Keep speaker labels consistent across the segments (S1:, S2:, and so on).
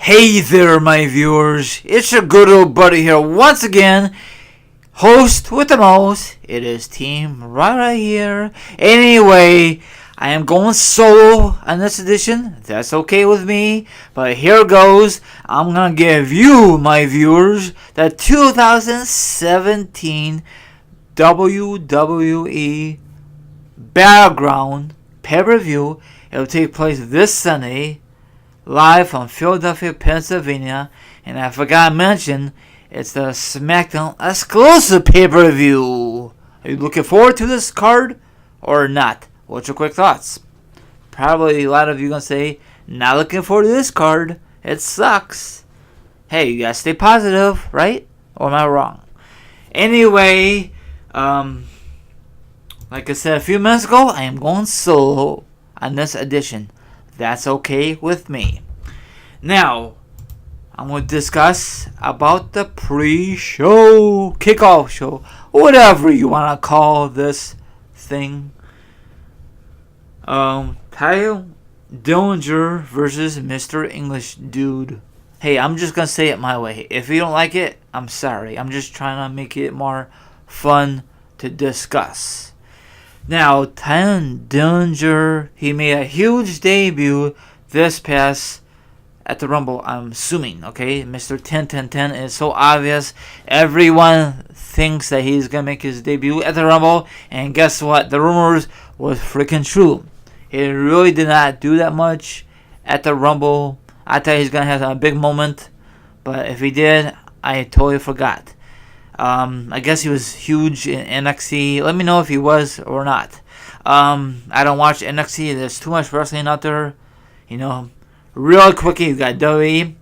S1: Hey there, my viewers. It's your good old buddy here once again. Host with the most. It is Team right here. Anyway, I am going solo on this edition. That's okay with me. But here goes. I'm going to give you, my viewers, the 2017 WWE Battleground pay-per-view. It will take place this Sunday, live from Philadelphia, Pennsylvania. And I forgot to mention, it's the SmackDown exclusive pay-per-view. Are you looking forward to this card or not? What's your quick thoughts? Probably a lot of you going to say, not looking forward to this card. It sucks. Hey, you got to stay positive, right? Or am I wrong? Anyway, like I said a few minutes ago, I am going solo on this edition. That's okay with me. Now, I'm going to discuss about the pre-show, kickoff show, whatever you want to call this thing. Kyle Dillinger versus Mr. English Dude. Hey, I'm just going to say it my way. If you don't like it, I'm sorry. I'm just trying to make it more fun to discuss. Now, Kyle Dillinger, he made a huge debut this past at the Rumble, I'm assuming, okay? Mr. 10-10-10 is so obvious. Everyone thinks that he's going to make his debut at the Rumble. And guess what? The rumors was freaking true. He really did not do that much at the Rumble. I thought he's going to have a big moment. But if he did, I totally forgot. I guess he was huge in NXT. Let me know if he was or not. I don't watch NXT. There's too much wrestling out there. You know, real quickly, you got WWE,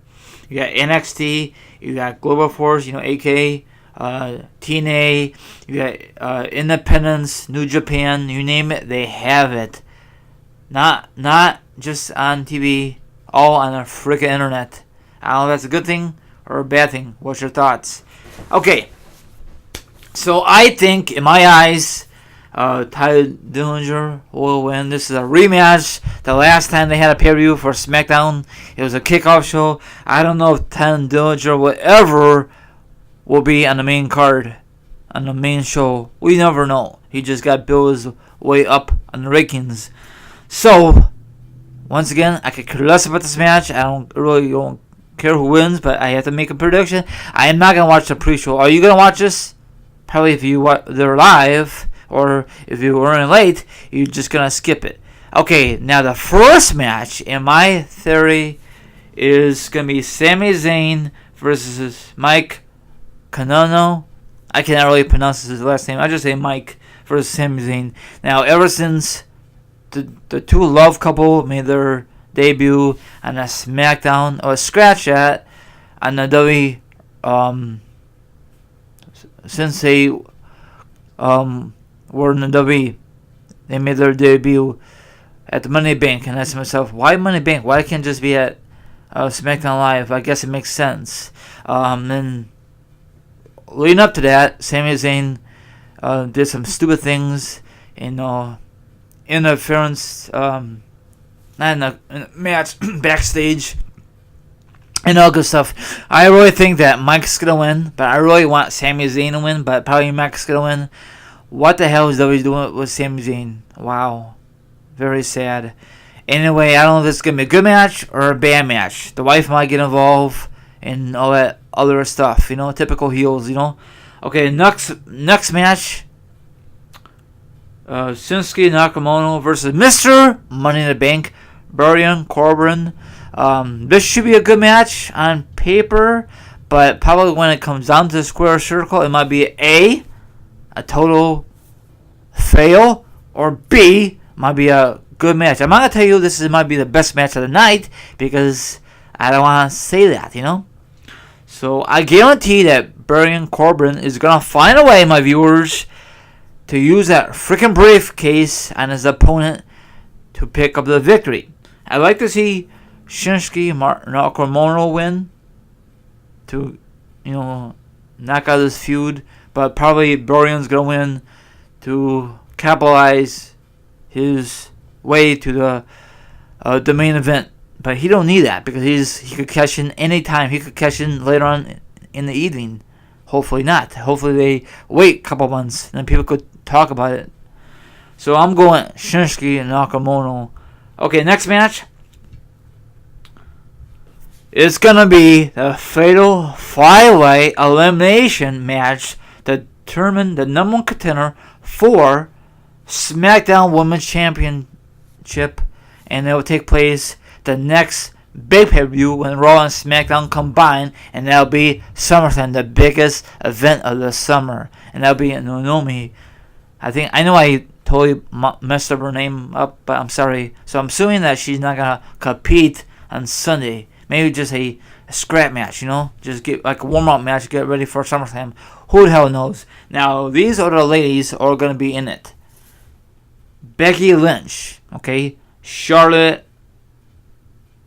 S1: you got NXT, you got Global Force, AK, TNA, you got Independence, New Japan, you name it, they have it. Not just on TV, all on the freaking internet. I don't know if that's a good thing or a bad thing. What's your thoughts? Okay, so I think, in my eyes, Ty Dillinger will win. This is a rematch. The last time they had a pay-per-view for SmackDown, it was a kickoff show. I don't know if Ty Dillinger will be on the main card, on the main show. We never know. He just got built his way up on the rankings. So, once again, I could care less about this match. I don't care who wins, but I have to make a prediction. I am not going to watch the pre-show. Are you going to watch this? Probably if they're live. Or if you were in late, you're just going to skip it. Okay, now the first match, in my theory, is going to be Sami Zayn versus Mike Kanano. I cannot really pronounce his last name. I just say Mike versus Sami Zayn. Now, ever since the two love couple made their debut on a SmackDown, or a scratch at, on the WWE, since they were in the WWE. They made their debut at the Money Bank, and I asked myself, why Money Bank? Why can't it just be at SmackDown Live? I guess it makes sense. Then leading up to that, Sami Zayn did some stupid things, interference, not in the match, backstage, and all good stuff. I really think that Mike's gonna win, but I really want Sami Zayn to win, but probably Mike's gonna win. What the hell is WWE doing with Sami Zayn? Wow. Very sad. Anyway, I don't know if this is going to be a good match or a bad match. The wife might get involved and all that other stuff. Typical heels, Okay, next match. Shinsuke Nakamura versus Mr. Money in the Bank, Baron Corbin. This should be a good match on paper, but probably when it comes down to the square circle, it might be a total fail, or B, might be a good match. I'm not going to tell you this might be the best match of the night, because I don't want to say that, So I guarantee that Baron Corbin is going to find a way, my viewers, to use that freaking briefcase on his opponent to pick up the victory. I'd like to see Shinsuke Nakamura win to, knock out this feud. But probably Baron's going to win to capitalize his way to the main event But he don't need that because he could cash in anytime. He could cash in later on in the evening. Hopefully not. Hopefully they wait a couple months and then people could talk about it. So I'm going Shinsuke and Nakamura. Okay, next match. It's gonna be the Fatal 5-Way Elimination match to determine the number one contender for SmackDown Women's Championship, and it will take place the next big pay-per-view when Raw and SmackDown combine, and that'll be SummerSlam, the biggest event of the summer, and that'll be in Naomi. I know I totally messed up her name up, but I'm sorry. So I'm assuming that she's not gonna compete on Sunday. Maybe just a scrap match, just get like a warm-up match, get ready for SummerSlam. Who the hell knows? Now these other ladies are gonna be in it. Becky Lynch, okay, Charlotte,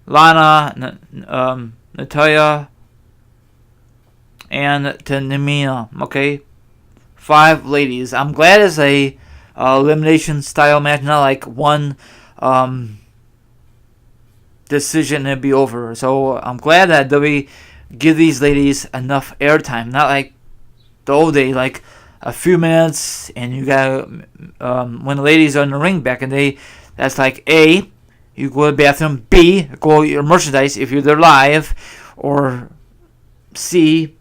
S1: Lana, Natalya, and Tamina, okay? 5 ladies. I'm glad it's a elimination style match, not like one decision and be over. So I'm glad that WWE give these ladies enough airtime, not like the old day, like a few minutes and you got when the ladies are in the ring back in the day, that's like A, you go to the bathroom, B, go your merchandise if you're there live, or C,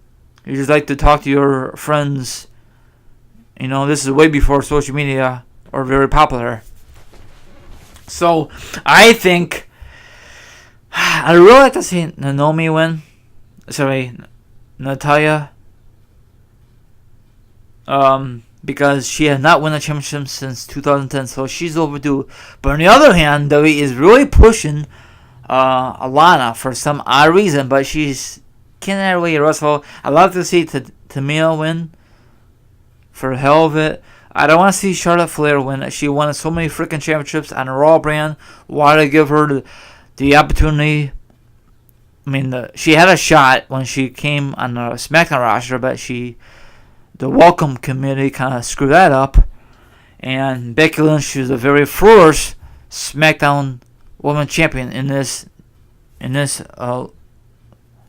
S1: you just like to talk to your friends. This is way before social media are very popular. So I think I really like to see Naomi win. Sorry, Natalya. Because she has not won a championship since 2010, so she's overdue. But on the other hand, WWE is really pushing Alana for some odd reason, but she's can't really wrestle. I'd love to see Tamina win for the hell of it. I don't want to see Charlotte Flair win. She won so many freaking championships on the Raw brand. Why to give her the opportunity? I mean, she had a shot when she came on the SmackDown roster, but the welcome committee kind of screwed that up. And Becky Lynch is the very first SmackDown Women's Champion in this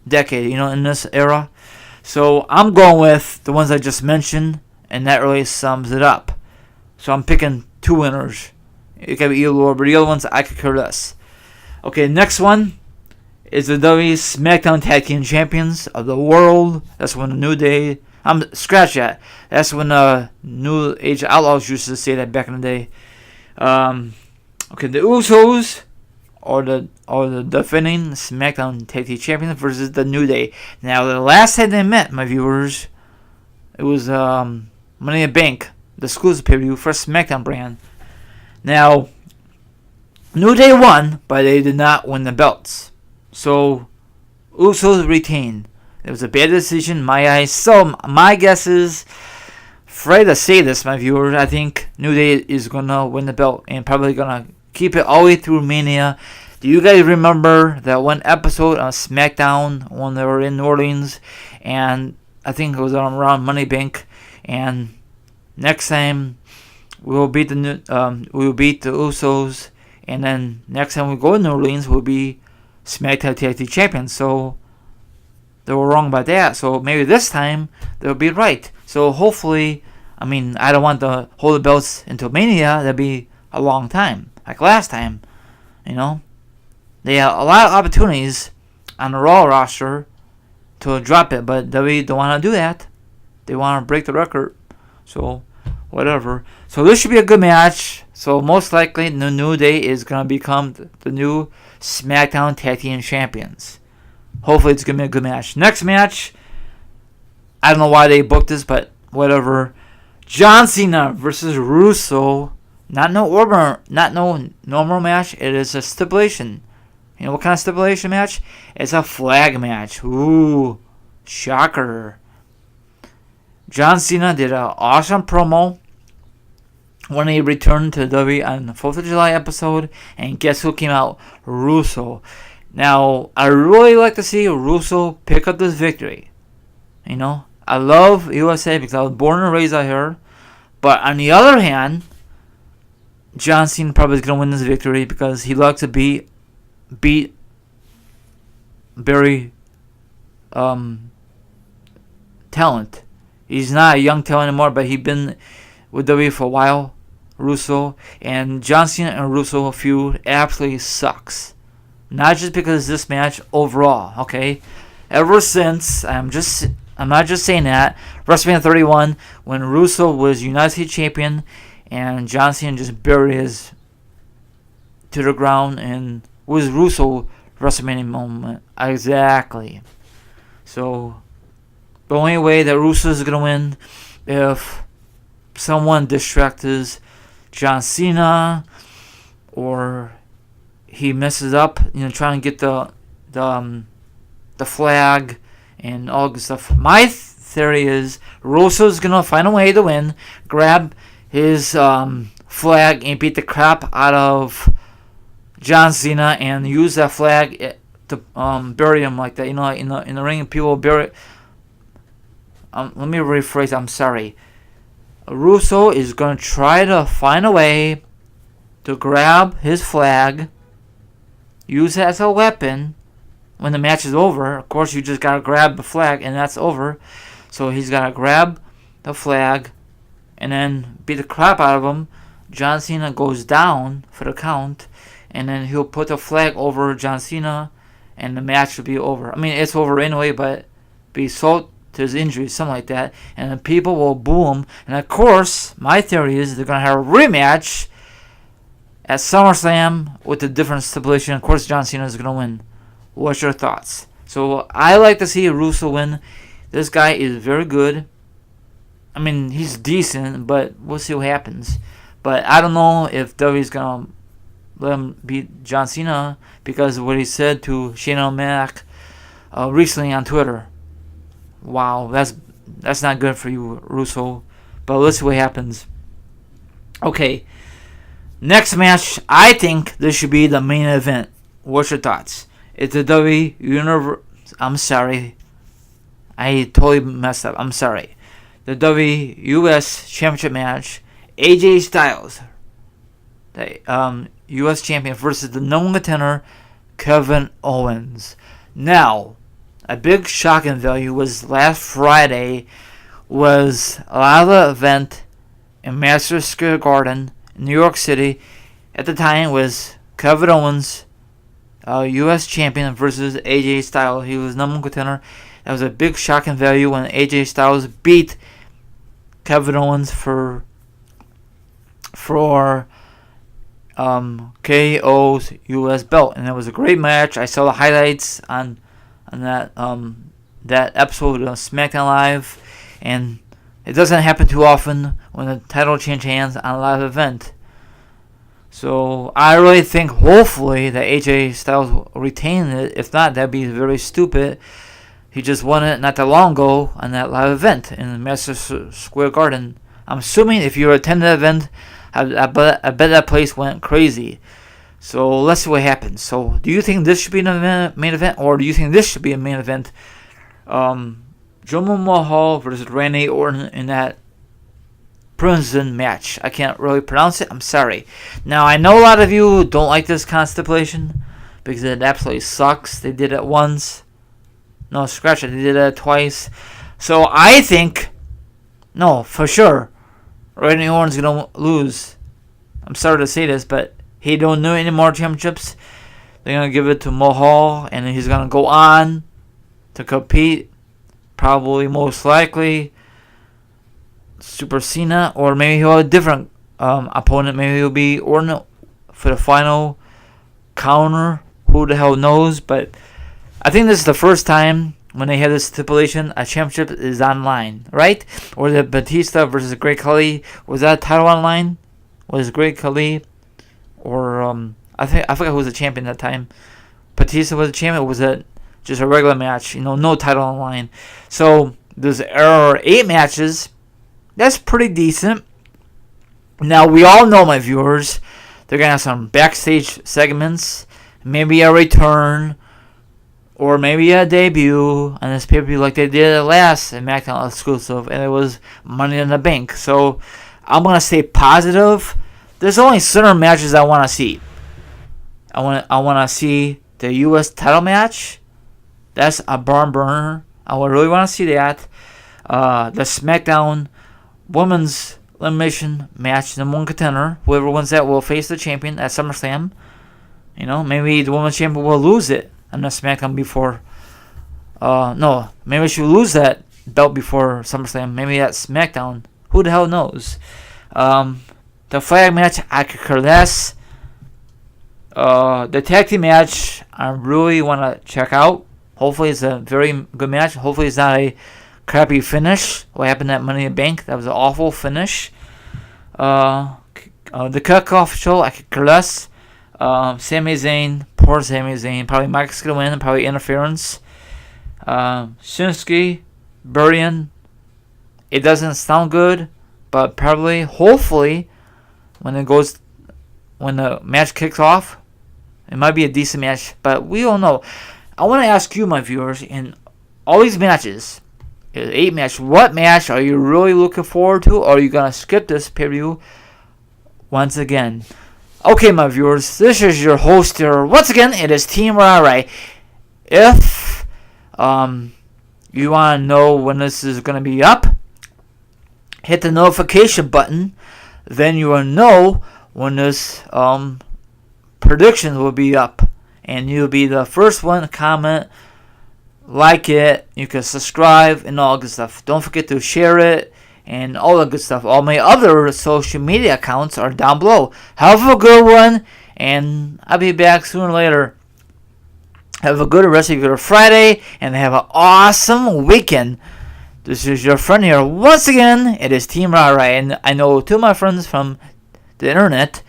S1: decade, in this era. So I'm going with the ones I just mentioned, and that really sums it up. So I'm picking 2 winners. It could be either or, but the other ones I could care less. Okay, next one is the WWE SmackDown Tag Team Champions of the World. That's when the New Day. Scratch that. That's when New Age Outlaws used to say that back in the day. Okay, the Usos are the defending SmackDown Tag Team Champions versus the New Day. Now, the last time they met, my viewers, it was Money in the Bank, the exclusive pay-per-view for SmackDown brand. Now, New Day won, but they did not win the belts. So, Usos retained. It was a bad decision in my eyes. So, my guess is, afraid to say this, my viewers, I think New Day is going to win the belt and probably going to keep it all the way through Mania. Do you guys remember that one episode on SmackDown when they were in New Orleans? And I think it was around Money Bank. And next time, we'll beat the Usos. And then next time we go to New Orleans, we'll be SmackDown Tag Team Champions. So they were wrong about that. So maybe this time they'll be right. So hopefully, I don't want to hold the belts until Mania. That'd be a long time, like last time. They have a lot of opportunities on the Raw roster to drop it, but WWE don't want to do that. They want to break the record. So whatever. So this should be a good match. So most likely the New Day is going to become the new SmackDown Tag Team Champions. Hopefully it's going to be a good match. Next match, I don't know why they booked this, but whatever. John Cena versus Russo. Not no normal match. It is a stipulation. You know what kind of stipulation match? It's a flag match. Ooh, shocker. John Cena did an awesome promo when he returned to WWE on the 4th of July episode, and guess who came out? Russo. Now, I really like to see Russo pick up this victory. I love USA because I was born and raised out here. But on the other hand, John Cena probably is going to win this victory because he likes to beat very talent. He's not a young talent anymore, but he's been with WWE for a while. Russo and John Cena and Russo feud absolutely sucks. Not just because of this match, overall. Okay, ever since I'm not just saying that. WrestleMania 31, when Russo was United States Champion, and John Cena just buried his to the ground, and was Russo WrestleMania moment exactly. So the only way that Russo is gonna win if someone distracts John Cena, or he messes up, trying to get the flag and all good stuff. My theory is Russo's gonna find a way to win, grab his flag and beat the crap out of John Cena, and use that flag to bury him like that. In the ring, people bury. Let me rephrase. I'm sorry. Russo is going to try to find a way to grab his flag, use it as a weapon when the match is over. Of course, you just got to grab the flag and that's over. So he's got to grab the flag and then beat the crap out of him. John Cena goes down for the count, and then he'll put the flag over John Cena, and the match will be over. I mean, it's over anyway, but be so to his injury, something like that, and then people will boo him. And of course, my theory is they're going to have a rematch at SummerSlam with a different stipulation. Of course, John Cena is going to win. What's your thoughts? So I like to see Russo win. This guy is very good. I mean, he's decent, but we'll see what happens. But I don't know if WWE's going to let him beat John Cena because of what he said to Shane O'Mac recently on Twitter. Wow, that's not good for you, Russo. But let's see what happens. Okay, next match. I think this should be the main event. What's your thoughts? It's the WWE Universe. I'm sorry, I totally messed up. I'm sorry. The WWE US Championship match. AJ Styles, the US Champion, versus the number contender Kevin Owens. Now, a big shocking value was last Friday was a live event in Madison Square Garden in New York City. At the time was Kevin Owens, U.S. champion, versus AJ Styles. He was number one contender. That was a big shocking value when AJ Styles beat Kevin Owens for KO's U.S. belt, and it was a great match. I saw the highlights on that episode of SmackDown Live, and it doesn't happen too often when the title change hands on a live event. So I really think, hopefully, that AJ Styles will retain it. If not, that'd be very stupid. He just won it not that long ago on that live event in Madison Square Garden. I'm assuming if you attended the event, I bet that place went crazy. So let's see what happens. So do you think this should be the main event, or do you think this should be a main event? Jinder Mahal versus Randy Orton in that prison match. I can't really pronounce it. I'm sorry. Now, I know a lot of you don't like this kind of stipulation because it absolutely sucks. They did it once. No, scratch it. They did it twice. So I think, no, for sure, Randy Orton's going to lose. I'm sorry to say this, but he don't know any more championships. They're going to give it to Mahal, and he's going to go on to compete. Probably, most likely, Super Cena, or maybe he'll have a different opponent. Maybe he'll be Orton for the final counter. Who the hell knows? But I think this is the first time when they had this stipulation, a championship is online, right? Or the Batista versus Great Khali. Was that title online? Was Great Khali, or I forgot who was the champion at that time. Batista was the champion. Or was it just a regular match? No title online. So there's 8 matches. That's pretty decent. Now, we all know, my viewers, they're going to have some backstage segments, maybe a return, or maybe a debut on this pay-per-view like they did last SmackDown exclusive, and it was Money in the Bank. So I'm going to stay positive. There's only certain matches I want to see. I want to see the U.S. title match That's a barn burner. I would really want to see that. The SmackDown Women's Elimination Match, number one contender. Whoever wins that will face the champion at SummerSlam. Maybe the Women's Champion will lose it on the SmackDown before. No, maybe she will lose that belt before SummerSlam. Maybe at SmackDown. Who the hell knows? The flag match, I could care less. The tag team match, I really want to check out. Hopefully it's a very good match. Hopefully it's not a crappy finish. What happened at Money in the Bank? That was an awful finish. The kickoff show, I could care less. Sami Zayn, poor Sami Zayn. Probably Mike's going to win. Probably interference. Shinsuke, Burien. It doesn't sound good, but probably, hopefully, when the match kicks off, it might be a decent match, but we don't know. I want to ask you, my viewers, in all these matches, 8 matches, what match are you really looking forward to, or are you going to skip this pay-per-view once again? Okay, my viewers, this is your host here. Once again, it is Team Rai. If you want to know when this is going to be up, hit the notification button. Then you will know when this prediction will be up. And you'll be the first one to comment, like it. You can subscribe and all good stuff. Don't forget to share it and all the good stuff. All my other social media accounts are down below. Have a good one, and I'll be back sooner or later. Have a good rest of your Friday, and have an awesome weekend. This is your friend here. Once again, it is Team Rai, and I know 2 of my friends from the internet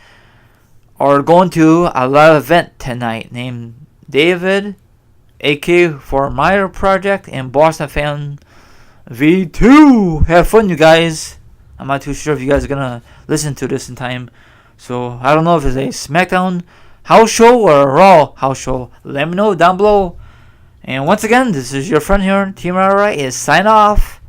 S1: are going to a live event tonight named David, AK for Meyer Project, and Boston Fan V2. Have fun, you guys. I'm not too sure if you guys are going to listen to this in time. So, I don't know if it's a SmackDown house show or a Raw house show. Let me know down below. And once again, this is your friend here. Team Rai is sign off.